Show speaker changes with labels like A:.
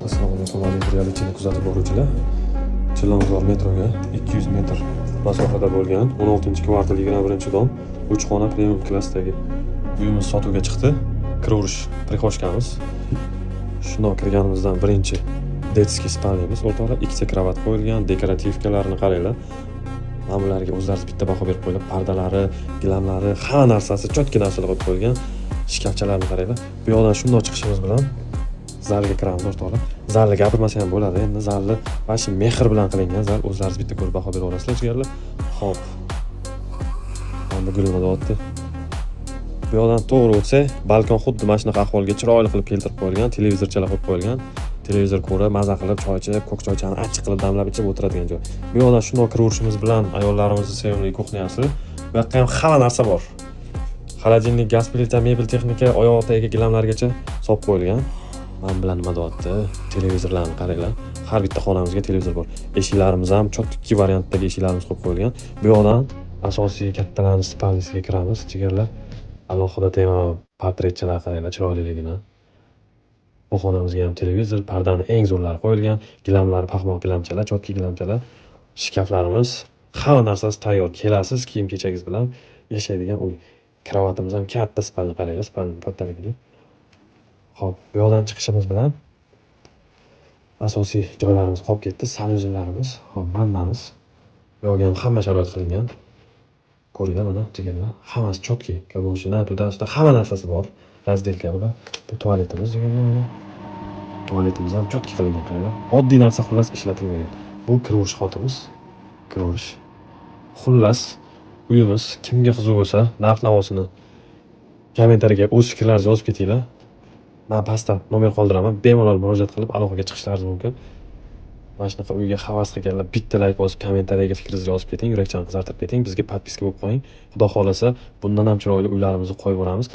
A: Assalomu alaykum aziz reallikni kuzatib boruvchilar. Chilonzor metroga 200 metr masofada bo'lgan 16-kvartal 21-dom 3 xona premium klassdagi uyimiz sotuvga chiqdi. Kiraverish prixoshkamiz. Shundoq kirganimizdan birinchi detskiy spalnyamiz. O'rtoqlar ikkita kravat qo'yilgan, dekorativkalarini qaranglar. Mana bularga o'zlariz bitta baho berib qo'yilgan. Pardalari, gilamlari, hamma narsasi chotki narsalar qo'yib qo'yilgan. Shkafchalarni qaranglar. Bu yoqdan shundoq chiqishimiz bilan zalga kiramiz o'rtoqlar. Zalni gapirmasa ham bo'ladi. Endi zalni mana mehr bilan qilingan zal, o'zlaringiz bitta ko'rib baho bera olasizlar jigarlar. Xo'p. Mana bu gulni deyapti. Bu yoqdan to'g'ri o'tsa, balkon xuddi mana shunaqa ahvolga chiroyli qilib keltirib qo'yilgan, televizorchalar qo'yib qo'yilgan. Televizor ko'rib, maza qilib, choy ichib, ko'k choychani achchiq qilib damlab ichib o'tiradigan joy. Bu yoqdan shundoq kiraverishimiz bilan ayollarimizni sevimli kuxnyasi. Bu yoqda ham hamma narsa bor. Xolodilnik, gaz plita, mebel texnika, oyoq tagiga gilamlargacha solib qo'yilgan. Men bilan nima deyapti? Televizorlarni qaranglar. Har bitta xonamizga televizor bor. Eshiklarimiz ham chotki variantdagi eshiklarimiz qo'yib qo'yilgan. Bu yoqdan asosiy kattalarning spalnyasiga kiramiz, jigarlar. Alohida tema portretchalar qaranglar, chiroyliligini. Bu xonamizga ham televizor, pardani eng zo'rlari qo'yilgan, gilamlar, paxmoq gilamchalar, chotki gilamchalar, shkaflarimiz, hamma narsasi tayyor. Kelasiz kiyim-kechagingiz bilan yashaydigan uy. Kravatimiz ham katta spalnya qaranglar, spalnya kattaligini. Xo'p, bu yoqdan chiqishimiz bilan asosiy joylarimiz qolib ketdi. Sanuzillarimiz, xo'p, vannamiz. Bu yoqga ham hamma sharoit qilingan. Ko'ringlar mana, jigarlar, hammasi chotki. Kabinka, tudasida hamma narsasi bor. Razdelka bular. Bu tualetimiz jigarlar. Tualetimiz ham chotki qilingan qaranglar. Oddiy narsa xullas ishlatilmagan. Bu kiraverish xotimiz. Kiraverish. Xullas, uyimiz kimga qiziq bo'lsa, narx-navosini kommentariyaga o'z fikrlaringizni yozib ketinglar. Men pastda nomer qoldiraman. Bemalol murojaat qilib aloqaga chiqishlaringiz mumkin. Mana shunaqa uyga havas qilganlar bitta layk bosib, kommentariyaga fikringizni yozib keting, yurakchani qizartirib keting. Bizga podpiska bo'lib qo'ying. Xudo xolasa, bundan ham chiroyli uylarimizni qo'yib boramiz.